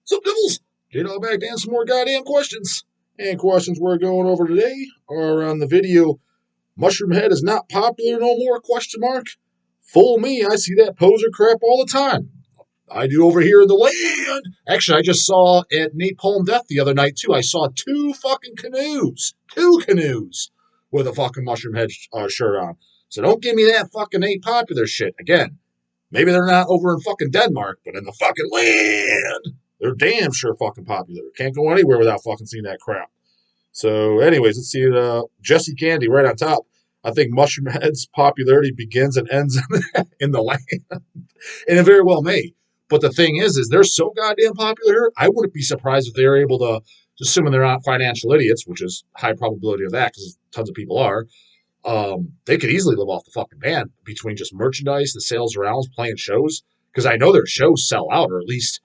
Sup, Devils? J-Dog back to answer some more goddamn questions. And questions we're going over today are on the video, Mushroomhead is not popular no more, question mark. Fool me, I see that poser crap all the time. I do over here in the land. Actually, I just saw at Napalm Death the other night, too. I saw two fucking canoes. Two canoes with a fucking Mushroomhead shirt on. So don't give me that fucking ain't popular shit. Again, maybe they're not over in fucking Denmark, but in the fucking land, they're damn sure fucking popular. Can't go anywhere without fucking seeing that crap. So, anyways, let's see. Jesse Candy right on top. I think Mushroomhead's popularity begins and ends in the land, and it very well may. But the thing is they're so goddamn popular here. I wouldn't be surprised if they were able to, assuming they're not financial idiots, which is high probability of that because tons of people are. They could easily live off the fucking band between just merchandise, the sales around, playing shows. Because I know their shows sell out, or at least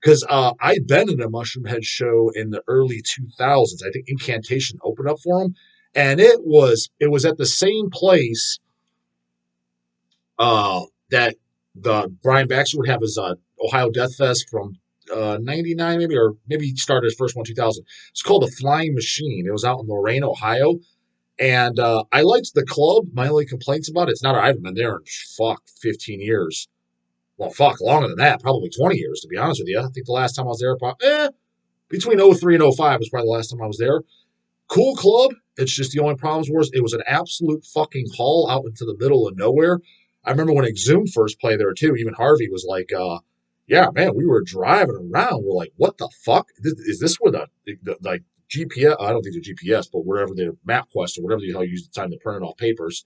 because I'd been in a Mushroomhead show in the early 2000s. I think Incantation opened up for them, and it was at the same place that the Brian Baxter would have his Ohio Death Fest from 99 maybe, or maybe he started his first one 2000. It's called the Flying Machine. It was out in Lorain, Ohio. And I liked the club. My only complaints about it, it's not, I haven't been there in 15 years. Well, longer than that, probably 20 years, to be honest with you. I think the last time I was there, between '03 and '05 was probably the last time I was there. Cool club. It's just the only problems was it was an absolute fucking haul out into the middle of nowhere. I remember when Exhumed first played there too. Even Harvey was like, yeah, man, we were driving around. We're like, what the fuck? Is this where the like GPS? I don't think the GPS, but wherever the MapQuest or whatever the hell you use the time to print it off papers.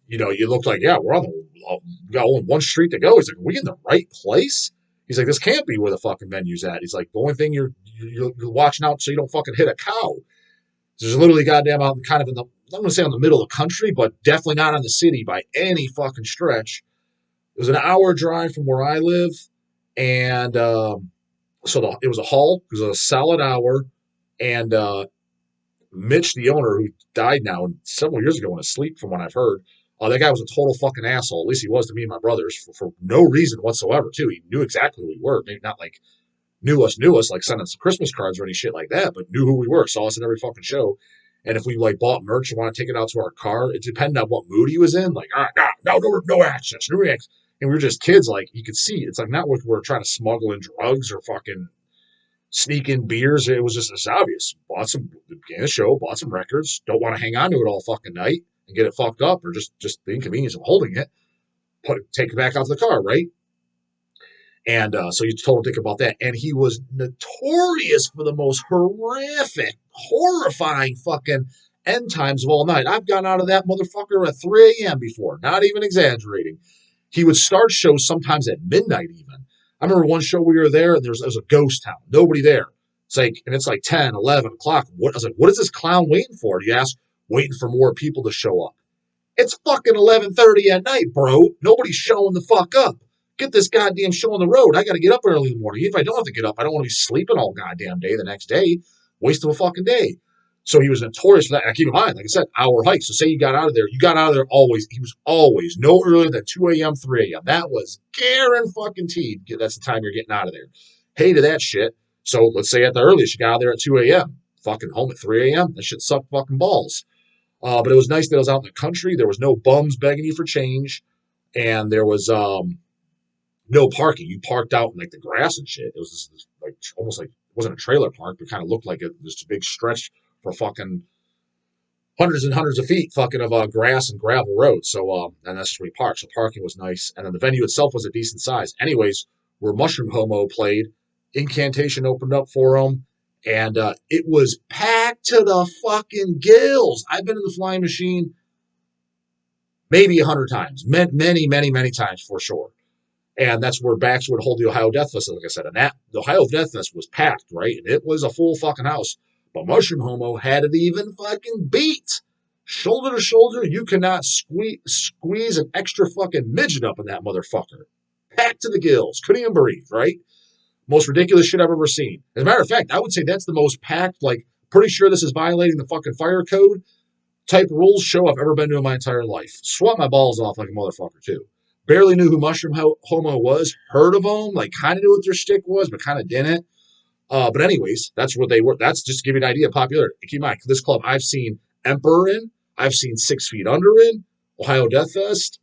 You know, you look like, yeah, we're on we got only one street to go. He's like, are we in the right place? He's like, this can't be where the fucking venue's at. He's like, the only thing you're watching out so you don't fucking hit a cow. There's literally goddamn out kind of in the, I'm going to say on the middle of the country, but definitely not in the city by any fucking stretch. It was an hour drive from where I live. And it was a haul. It was a solid hour. And Mitch, the owner, who died now several years ago in his sleep, from what I've heard, that guy was a total fucking asshole. At least he was to me and my brothers for no reason whatsoever, too. He knew exactly who we were. Maybe not like knew us, like sending some Christmas cards or any shit like that, but knew who we were, saw us in every fucking show. And if we like bought merch and want to take it out to our car, it depended on what mood he was in. Like, no access, no access. And we were just kids, like you could see. It's like not like we're trying to smuggle in drugs or fucking sneak in beers. It was just as obvious. Bought some, began the show, bought some records. Don't want to hang on to it all fucking night and get it fucked up, or just the inconvenience of holding it. Take it back out to the car, right? And so you told him to think about that. And he was notorious for the most horrific, horrifying fucking end times of all night. I've gone out of that motherfucker at 3 a.m. before, not even exaggerating. He would start shows sometimes at midnight even. I remember one show we were there and there was a ghost town, nobody there. It's like 10, 11 o'clock. I was like, what is this clown waiting for? Do you ask? Waiting for more people to show up. It's fucking 11:30 at night, bro. Nobody's showing the fuck up. Get this goddamn show on the road. I got to get up early in the morning. Even if I don't have to get up, I don't want to be sleeping all goddamn day the next day. Waste of a fucking day. So he was notorious for that. And keep in mind, like I said, hour hike. So say you got out of there always. He was always no earlier than 2 a.m., 3 a.m. That was guaranteed. That's the time you're getting out of there. Hated that shit. So let's say at the earliest, you got out of there at 2 a.m. Fucking home at 3 a.m. That shit sucked fucking balls. But it was nice that I was out in the country. There was no bums begging you for change. And there was no parking. You parked out in like the grass and shit. It was this, like almost like it wasn't a trailer park, but kind of looked like this big stretch for fucking hundreds and hundreds of feet fucking of grass and gravel roads. So and that's where we parked. So parking was nice. And then the venue itself was a decent size. Anyways, where Mushroom Homo played, Incantation opened up for them. And it was packed to the fucking gills. I've been in the Flying Machine maybe 100 times. Many, many, many times for sure. And that's where Baxter would hold the Ohio Death Fest, like I said. And the Ohio Death Fest was packed, right? And it was a full fucking house. But Mushroom Homo had it even fucking beat. Shoulder to shoulder, you cannot squeeze an extra fucking midget up in that motherfucker. Packed to the gills. Couldn't even breathe, right? Most ridiculous shit I've ever seen. As a matter of fact, I would say that's the most packed, like, pretty sure this is violating the fucking fire code type rules show I've ever been to in my entire life. Swat my balls off like a motherfucker, too. Barely knew who Homo was. Heard of them, like kind of knew what their stick was, but kind of didn't. But anyways, that's what they were. That's just to give you an idea of popularity. Keep in mind, this club I've seen Emperor in, I've seen 6 Feet Under in, Ohio Death Fest,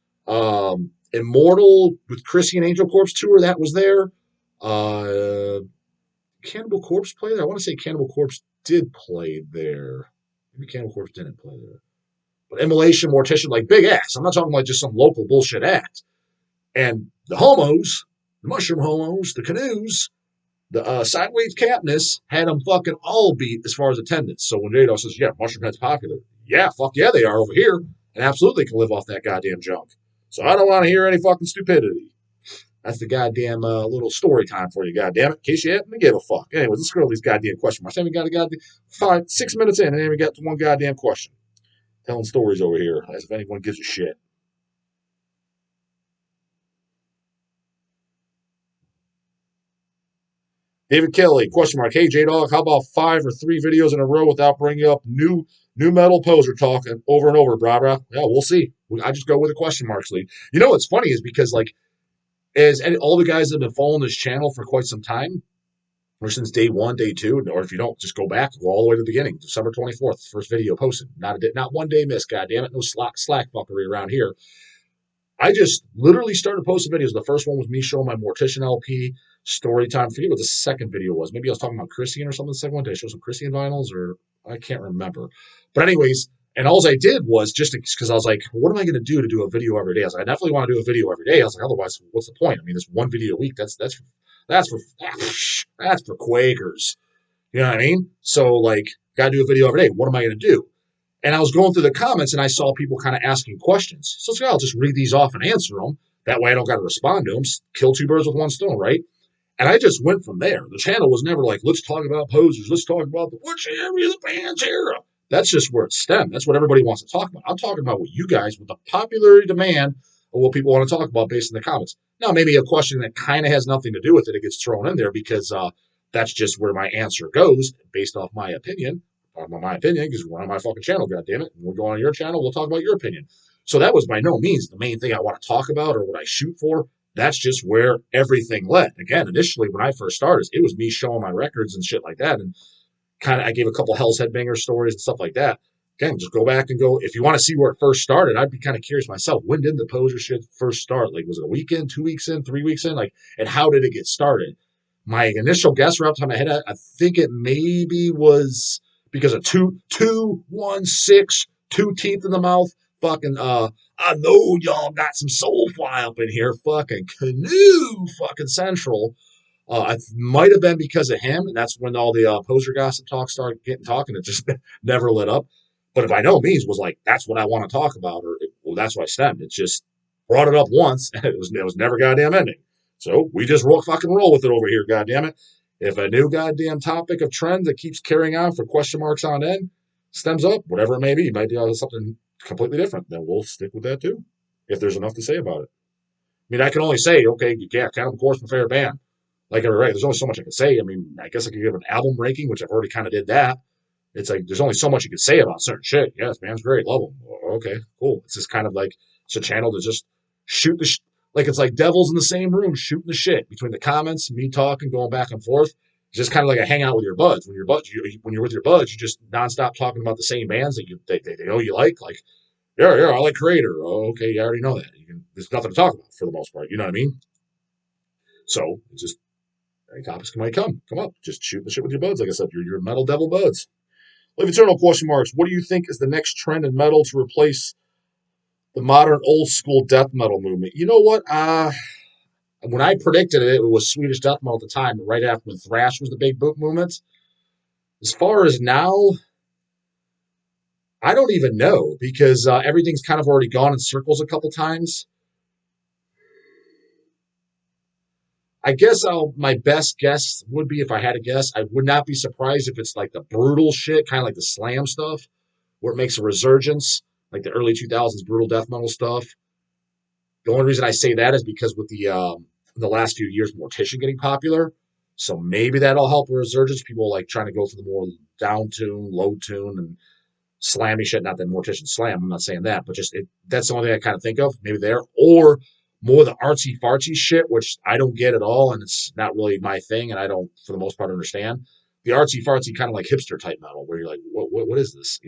Immortal with Chrissy and Angel Corpse tour that was there. Uh, Cannibal Corpse play there. I want to say Cannibal Corpse did play there. Maybe Cannibal Corpse didn't play there. But Immolation, Mortician, like big acts. I'm not talking like just some local bullshit act. And the homos, the mushroom homos, the canoes, the sideways Katniss had them fucking all beat as far as attendance. So when Jado says, yeah, Mushroomhead's popular, yeah, fuck yeah, they are over here, and absolutely can live off that goddamn junk. So I don't want to hear any fucking stupidity. That's the goddamn little story time for you, goddamn it. In case you happen to give a fuck. Anyways, let's scroll these goddamn question marks. I haven't got a goddamn 6 minutes in, and I haven't got to one goddamn question. Telling stories over here, as if anyone gives a shit. David Kelly, question mark. Hey, J-Dog, how about 5 or 3 videos in a row without bringing up new metal poser talk over and over, brah? Yeah, we'll see. I just go with the question marks lead. You know what's funny is because, like, as all the guys that have been following this channel for quite some time, or since day 1, day 2, or if you don't, just go back, go all the way to the beginning. December 24th, first video posted. Not one day missed, goddammit. No slack fuckery around here. I just literally started posting videos. The first one was me showing my Mortician LP story time. I forget what the second video was. Maybe I was talking about Christian or something. The second one, did I show some Christian vinyls or I can't remember. But anyways, and all I did was just because I was like, what am I going to do a video every day? I was like, I definitely want to do a video every day. I was like, otherwise, what's the point? I mean, this one video a week. That's for Quakers. You know what I mean? So like, got to do a video every day. What am I going to do? And I was going through the comments and I saw people kind of asking questions. So I'll just read these off and answer them. That way I don't got to respond to them. Kill 2 birds with 1 stone, right? And I just went from there. The channel was never like, let's talk about posers. Let's talk about the Butch area, the Pantera. That's just where it stemmed. That's what everybody wants to talk about. I'm talking about what you guys, with the popularity demand of what people want to talk about based in the comments. Now, maybe a question that kind of has nothing to do with it, it gets thrown in there because that's just where my answer goes based off my opinion. Talk about my opinion because we're on my fucking channel, goddammit. And we'll go on your channel, we'll talk about your opinion. So that was by no means the main thing I want to talk about or what I shoot for. That's just where everything led. Again, initially when I first started, it was me showing my records and shit like that. And kind of I gave a couple Hell's Headbanger stories and stuff like that. Again, just go back and go. If you want to see where it first started, I'd be kind of curious myself. When did the poser shit first start? Like, was it a weekend, 2 weeks in, 3 weeks in? Like, and how did it get started? My initial guess right off the top of my head, I think it maybe was because of 2, 2, 1, 6, 2 teeth in the mouth. Fucking I know y'all got some soulfly up in here. Fucking canoe, fucking central. It might have been because of him, and that's when all the poser gossip talk started getting talking. It just never lit up. But it by no means was like that's what I want to talk about, or well, that's why I stemmed. It just brought it up once, and it was never goddamn ending. So we just fucking roll with it over here, goddamn it. If a new goddamn topic of trend that keeps carrying on for question marks on end stems up, whatever it may be, might be something completely different, then we'll stick with that too, if there's enough to say about it. I mean, I can only say, okay, yeah, Cannibal Corpse, my favorite band. Like every right, there's only so much I can say. I mean, I guess I could give an album ranking, which I've already kind of did that. It's like there's only so much you can say about certain shit. Yes, man's great, love him. Okay, cool. It's just kind of like it's a channel to just shoot like it's like devils in the same room shooting the shit between the comments, me talking, going back and forth. It's just kind of like a hangout with your buds. When you're with your buds, you just nonstop talking about the same bands that they know you like. Like, yeah, I like Creator. Oh, okay, you already know that. There's nothing to talk about for the most part. You know what I mean? So it's just any topics might come up. Just shoot the shit with your buds. Like I said, your metal devil buds. Live Eternal question marks. What do you think is the next trend in metal to replace the modern old school death metal movement? You know what? When I predicted it, it was Swedish death metal at the time, right after when thrash was the big boot movement. As far as now, I don't even know because everything's kind of already gone in circles a couple times. I guess my best guess would be if I had a guess, I would not be surprised if it's like the brutal shit, kind of like the slam stuff, where it makes a resurgence, like the early 2000s brutal death metal stuff. The only reason I say that is because with the last few years, Mortician getting popular, so maybe that'll help a resurgence. People like trying to go for the more down tune, low tune, and slammy shit. Not that Mortician slam, I'm not saying that, but just that's the only thing I kind of think of. Maybe there, or more the artsy fartsy shit, which I don't get at all, and it's not really my thing, and I don't, for the most part, understand the artsy fartsy kind of like hipster type metal, where you're like, what is this?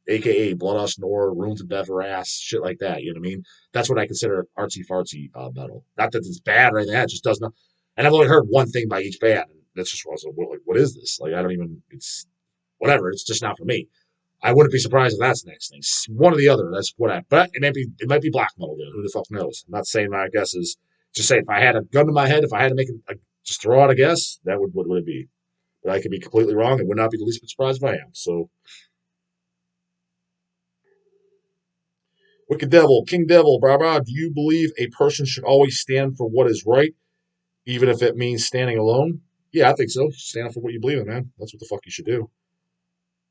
AKA Blood Us Nor, Runes of Death Ass, shit like that. You know what I mean? That's what I consider artsy fartsy metal. Not that it's bad or anything. It just doesn't. And I've only heard one thing by each band, and that's just what I was like, what is this? Like, I don't even. It's whatever. It's just not for me. I wouldn't be surprised if that's the next thing. One or the other. That's what I. But it might be black metal. Dude. Who the fuck knows? I'm not saying my guess is. Just say if I had a gun to my head, if I had to make just throw out a guess, that what would it be? But I could be completely wrong. It would not be the least bit surprised if I am. So, Wicked Devil, King Devil, blah blah. Do you believe a person should always stand for what is right, even if it means standing alone? Yeah, I think so. Stand up for what you believe in, man. That's what the fuck you should do.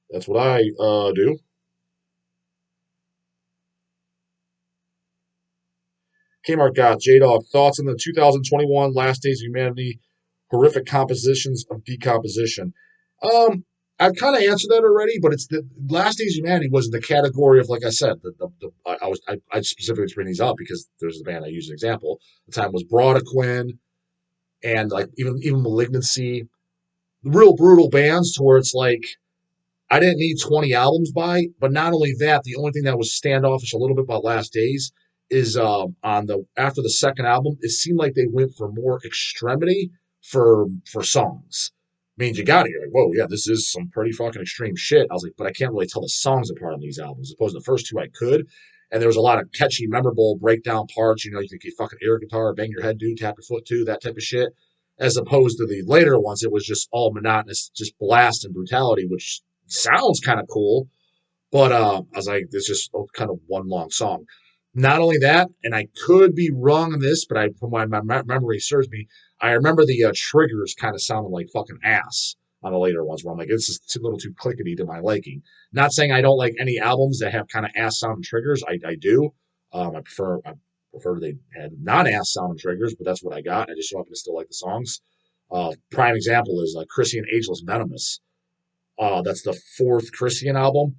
That's what I do. Kmart got J Dog. Thoughts on the 2021 Last Days of Humanity horrific compositions of decomposition? Um, I've kind of answered that already, but it's the Last Days of Humanity was in the category of, like I said, I specifically bring these up because there's a band I use as an example. The time was Broad Quinn and like even Malignancy, real brutal bands to where it's like I didn't need 20 albums by, but not only that, the only thing that was standoffish a little bit about Last Days is on the after the second album, it seemed like they went for more extremity for songs. Means you got it. You're like, whoa, yeah, this is some pretty fucking extreme shit. I was like, but I can't really tell the songs apart on these albums. As opposed to the first two, I could. And there was a lot of catchy, memorable breakdown parts. You could get fucking air guitar, bang your head, dude, tap your foot too, that type of shit. As opposed to the later ones, it was just all monotonous, just blast and brutality, which sounds kind of cool, but I was like, it's just kind of one long song. Not only that, and I could be wrong on this, but from my memory serves me, I remember the triggers kind of sounded like fucking ass on the later ones, where I'm like, this is a little too clickety to my liking. Not saying I don't like any albums that have kind of ass sounding triggers. I do. I prefer they had non ass sounding triggers, but that's what I got. I just so happen to still like the songs. Prime example is Chrissy and Ageless Venomous. That's the fourth Christian album.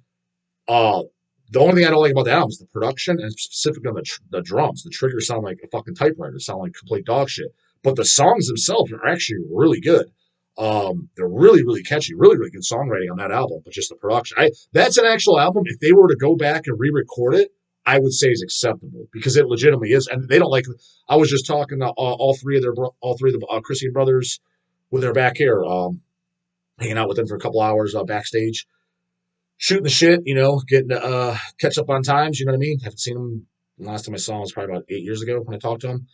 Uh, the only thing I don't like about the album is the production and specifically on the drums. The triggers sound like a fucking typewriter, sound like complete dog shit. But the songs themselves are actually really good. They're really, really catchy, really, really good songwriting on that album. But just the production, that's an actual album. If they were to go back and re-record it, I would say is acceptable because it legitimately is. And they don't like. I was just talking to all three of the Christian brothers when they're back here. Hanging out with them for a couple hours backstage, shooting the shit, getting to catch up on times, you know what I mean? Haven't seen them. The last time I saw him was probably about 8 years ago when I talked to him.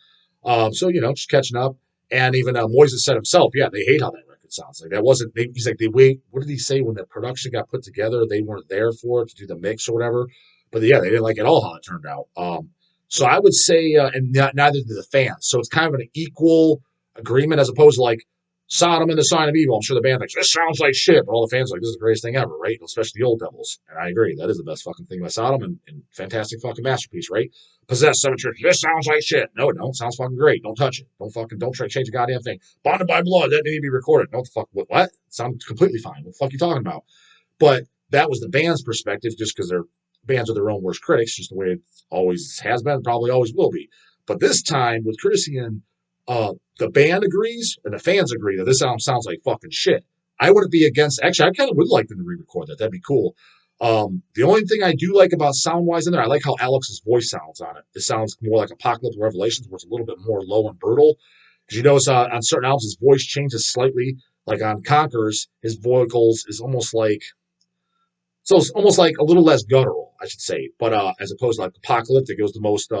So, just catching up. And even Moises said himself, yeah, they hate how that record sounds. Like that wasn't, he's like, they wait, what did he say when the production got put together? They weren't there for it to do the mix or whatever. But yeah, they didn't like it all how it turned out. So I would say, and neither did the fans. So it's kind of an equal agreement as opposed to like, Sodom and the Sign of Evil. I'm sure the band thinks this sounds like shit, but all the fans are like, this is the greatest thing ever, right? Especially the Old Devils. And I agree. That is the best fucking thing about Sodom and fantastic fucking masterpiece, right? Possessed Cemetery. This sounds like shit. No, it don't. Sounds fucking great. Don't touch it. Don't try to change a goddamn thing. Bonded by blood. That need to be recorded. No, what the fuck? What? Sounds completely fine. What the fuck are you talking about? But that was the band's perspective, just because their bands are their own worst critics, just the way it always has been, probably always will be. But this time with Christian, the band agrees and the fans agree that this album sounds like fucking shit. I wouldn't be against. Actually, I kind of would like them to re-record that. That'd be cool. The only thing I do like about sound-wise in there, I like how Alex's voice sounds on it. It sounds more like Apocalypse Revelations, where it's a little bit more low and brutal. Because you notice on certain albums, his voice changes slightly. Like on Conquerors, his vocals is almost like it's almost like a little less guttural, I should say. But as opposed to like Apocalyptic, it was the most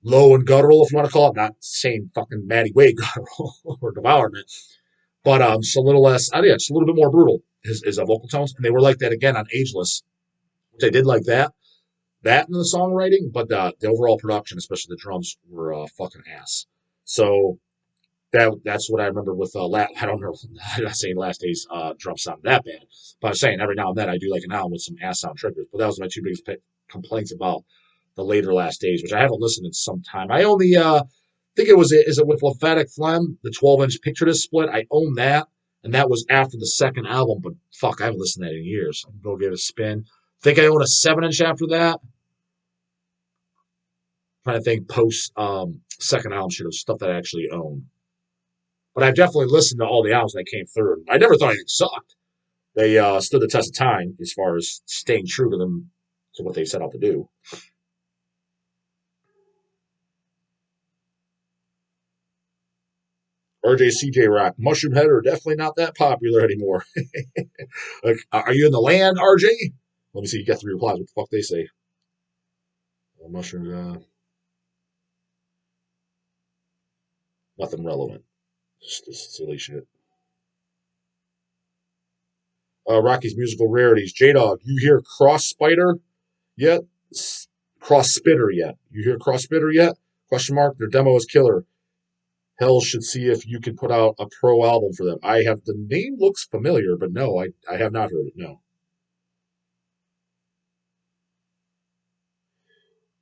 low and guttural, if you want to call it. Not saying fucking Maddie Way guttural or devourment, but just a little less. Yeah, just a little bit more brutal. His vocal tones, and they were like that again on Ageless, which I did like that in the songwriting, but the overall production, especially the drums, were fucking ass. So that's what I remember with I don't know. I'm not saying Last Days drum sound that bad, but I'm saying every now and then I do like an album with some ass sound triggers. But that was my two biggest complaints about the later Last Days, which I haven't listened in some time. I only think is it with Lymphatic Phlegm, the 12-inch Picture Disc split. I own that, and that was after the second album. But fuck, I haven't listened to that in years. I can go give it a spin. Think I own a 7-inch after that. trying to think post second album shit of stuff that I actually own. But I've definitely listened to all the albums that came through. I never thought anything sucked. They stood the test of time as far as staying true to them to what they set out to do. RJCJ Rock, Mushroomhead are definitely not that popular anymore. Like, are you in the land, RJ? Let me see. You got 3 replies. What the fuck they say? Mushroom, nothing relevant. Just silly shit. Rocky's musical rarities. J Dog, you hear Cross Spider yet? Cross Spitter yet? You hear Cross Spitter yet? Question mark. Their demo is killer. Hell should see if you can put out a pro album for them. I have the name looks familiar, but no, I have not heard it. No.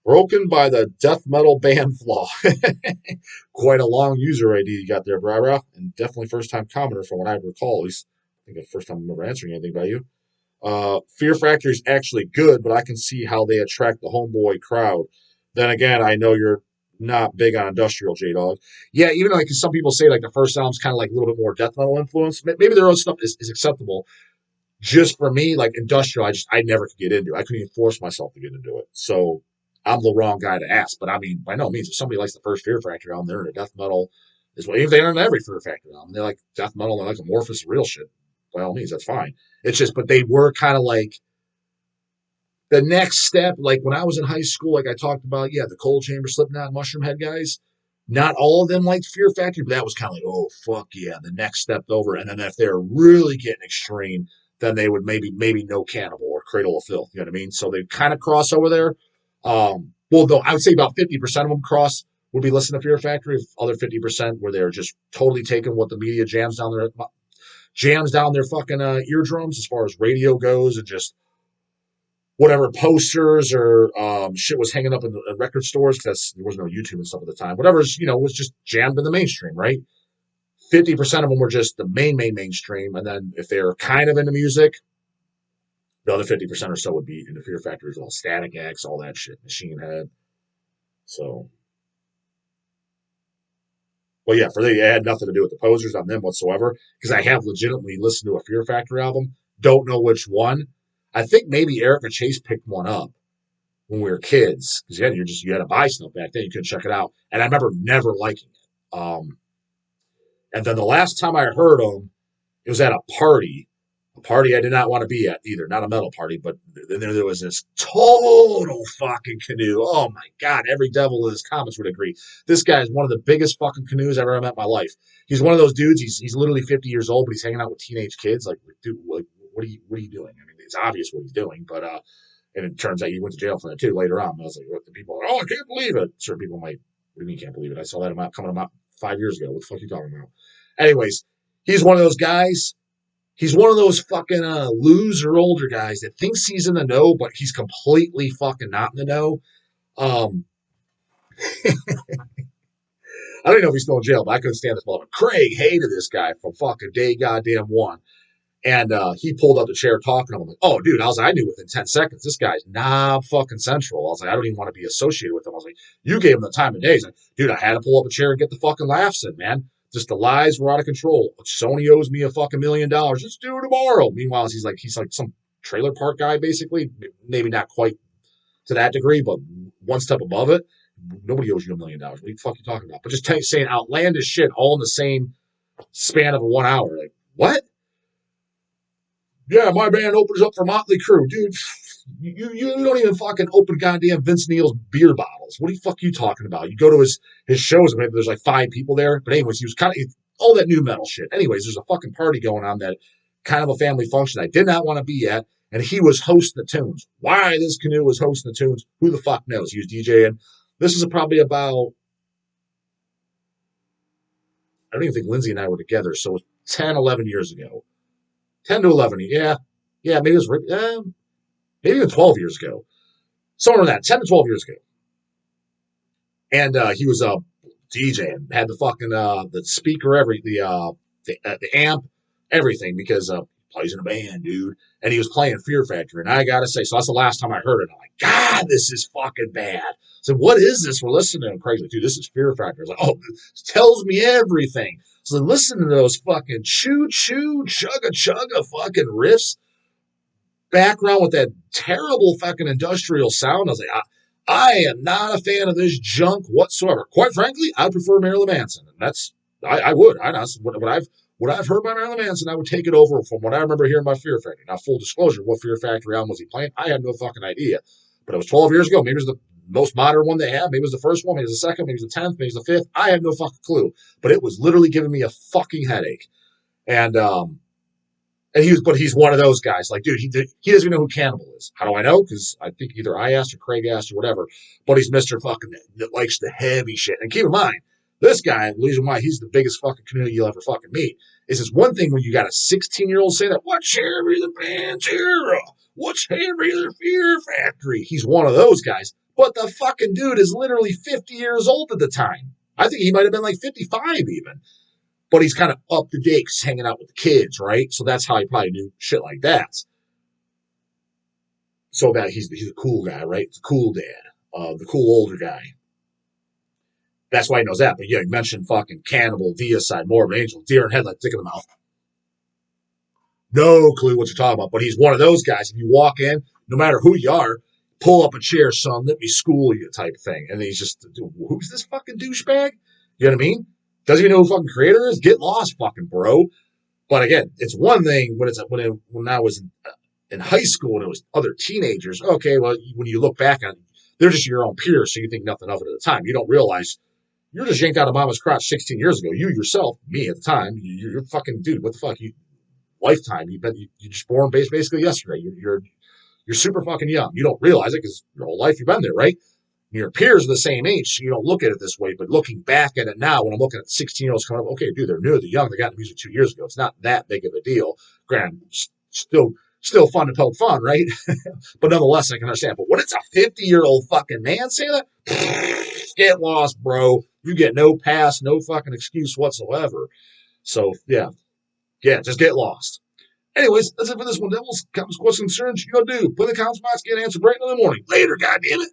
Broken by the death metal band flaw. Quite a long user ID you got there, Brara, and definitely first time commenter from what I recall. At least I think the first time I'm ever answering anything by you. Fear Factory is actually good, but I can see how they attract the homeboy crowd. Then again, I know you're not big on industrial, J Dog. Yeah, even like some people say like the first album's kind of like a little bit more death metal influence. Maybe their own stuff is acceptable. Just for me, like industrial, I never could get into. I couldn't even force myself to get into it. So I'm the wrong guy to ask. But I mean, by no means, if somebody likes the first Fear Factory album, they're into death metal as well. Even if they aren't in every Fear Factory album, they like death metal and they like amorphous real shit. By all means, that's fine. It's just, but they were kind of like the next step. Like when I was in high school, like I talked about, yeah, the Cold Chamber, Slipknot, Mushroomhead guys. Not all of them liked Fear Factory, but that was kind of like, oh fuck yeah, the next step over. And then if they're really getting extreme, then they would maybe No Cannibal or Cradle of Filth. You know what I mean? So they kind of cross over there. Well, though I would say about 50% of them cross would be listening to Fear Factory. Other 50% where they're just totally taking what the media jams down their fucking eardrums as far as radio goes, and just whatever posters or shit was hanging up in the record stores because there was no YouTube and stuff at the time. Whatever's was just jammed in the mainstream, right? 50% of them were just the mainstream, and then if they're kind of into music, the other 50% or so would be into Fear Factory as well, Static X, all that shit, Machine Head. So, well, yeah, it had nothing to do with the posers on them whatsoever because I have legitimately listened to a Fear Factory album. Don't know which one. I think maybe Erica Chase picked one up when we were kids because you had to buy stuff back then. You couldn't check it out, and I remember never liking it. And then the last time I heard them, it was at a party I did not want to be at either, not a metal party, but then there was this total fucking canoe. Oh my god, every devil in his comments would agree. This guy is one of the biggest fucking canoes I've ever met in my life. He's one of those dudes. He's literally 50 years old, but he's hanging out with teenage kids. Like, dude, what are you doing? I mean, it's obvious what he's doing, but and it turns out he went to jail for that too later on. And I was like, what the people are, oh, I can't believe it. Certain people might, what do you mean you can't believe it? I saw that coming about 5 years ago. What the fuck are you talking about? Anyways, he's one of those guys. He's one of those fucking loser older guys that thinks he's in the know, but he's completely fucking not in the know. Um, I don't even know if he's still in jail, but I couldn't stand this motherfucker. Craig hated this guy from fucking day goddamn one. And he pulled up the chair talking to him. I'm like, oh, dude, I knew within 10 seconds, this guy's not fucking central. I was like, I don't even want to be associated with him. I was like, you gave him the time of day. He's like, dude, I had to pull up a chair and get the fucking laughs in, man. Just the lies were out of control. Sony owes me a fucking $1,000,000. Let's do it tomorrow. Meanwhile, he's like some trailer park guy, basically. Maybe not quite to that degree, but one step above it. Nobody owes you $1,000,000. What the fuck are you talking about? But just saying outlandish shit all in the same span of 1 hour. Like, what? Yeah, my band opens up for Motley Crue, dude. You don't even fucking open goddamn Vince Neil's beer bottles. What the fuck are you talking about? You go to his shows, maybe there's like 5 people there. But anyways, he was kind of all that new metal shit. Anyways, there's a fucking party going on that kind of a family function I did not want to be at, and he was hosting the tunes. Why this canoe was hosting the tunes? Who the fuck knows? He was DJing. This is probably about, I don't even think Lindsay and I were together, so it was 10, 11 years ago. 10 to 11, yeah. Yeah, maybe it was maybe even 12 years ago. Somewhere in that, 10 to 12 years ago. And he was DJing, had the fucking the speaker, the amp, everything, because plays in a band, dude. And he was playing Fear Factory. And I got to say, so that's the last time I heard it. I'm like, God, this is fucking bad. So what is this we're listening to? Crazy, dude, this is Fear Factory. I was like, oh, this tells me everything. So then listen to those fucking choo-choo, chugga-chugga fucking riffs, background with that terrible fucking industrial sound. I was like, I am not a fan of this junk whatsoever. Quite frankly, I prefer Marilyn Manson. And that's, I would. What I've heard by Marilyn Manson, I would take it over from what I remember hearing by Fear Factory. Now, full disclosure, what Fear Factory album was he playing? I had no fucking idea. But it was 12 years ago. Maybe it was the most modern one they had. Maybe it was the first one. Maybe it was the second. Maybe it was the 10th. Maybe it was the 5th. I have no fucking clue. But it was literally giving me a fucking headache. And he's one of those guys. Like, dude, he doesn't even know who Cannibal is. How do I know? Because I think either I asked or Craig asked or whatever. But he's Mr. Fucking that likes the heavy shit. And keep in mind, this guy, the reason why he's the biggest fucking canoe you'll ever fucking meet is it's one thing when you got a 16-year-old say that, what's heavy the Pantera? What's heavy the Fear Factory? He's one of those guys. But the fucking dude is literally 50 years old at the time. I think he might have been like 55 even. But he's kind of up to date, hanging out with the kids, right? So that's how he probably knew shit like that. So that he's a cool guy, right? The cool dad, the cool older guy. That's why he knows that. But yeah, you mentioned fucking Cannibal, Deicide, Morbid Angel, Deer in Headlights, Dick in the Mouth. No clue what you're talking about. But he's one of those guys. If you walk in, no matter who you are, pull up a chair, son, let me school you type thing. And he's just, who's this fucking douchebag? You know what I mean? Doesn't even know who the fucking creator is? Get lost, fucking bro. But again, it's one thing when I was in high school and it was other teenagers. Okay, well, when you look back on it, they're just your own peers, so you think nothing of it at the time. You don't realize you're just yanked out of mama's crotch 16 years ago. You yourself, me at the time, you're fucking dude. What the fuck? You lifetime. You just born basically yesterday. You're super fucking young. You don't realize it because your whole life you've been there, right? Your peers are the same age, so you don't look at it this way. But looking back at it now, when I'm looking at 16-year-olds coming up, okay, dude, they're new, they're young, they got into music 2 years ago. It's not that big of a deal. Granted, still fun to poke fun, right? But nonetheless, I can understand. But when it's a 50-year-old fucking man saying that, get lost, bro. You get no pass, no fucking excuse whatsoever. So, yeah, just get lost. Anyways, that's it for this one. Devils, comments, questions, concerns, you go do. Put in the comments box, get an answer bright in the morning. Later, goddammit.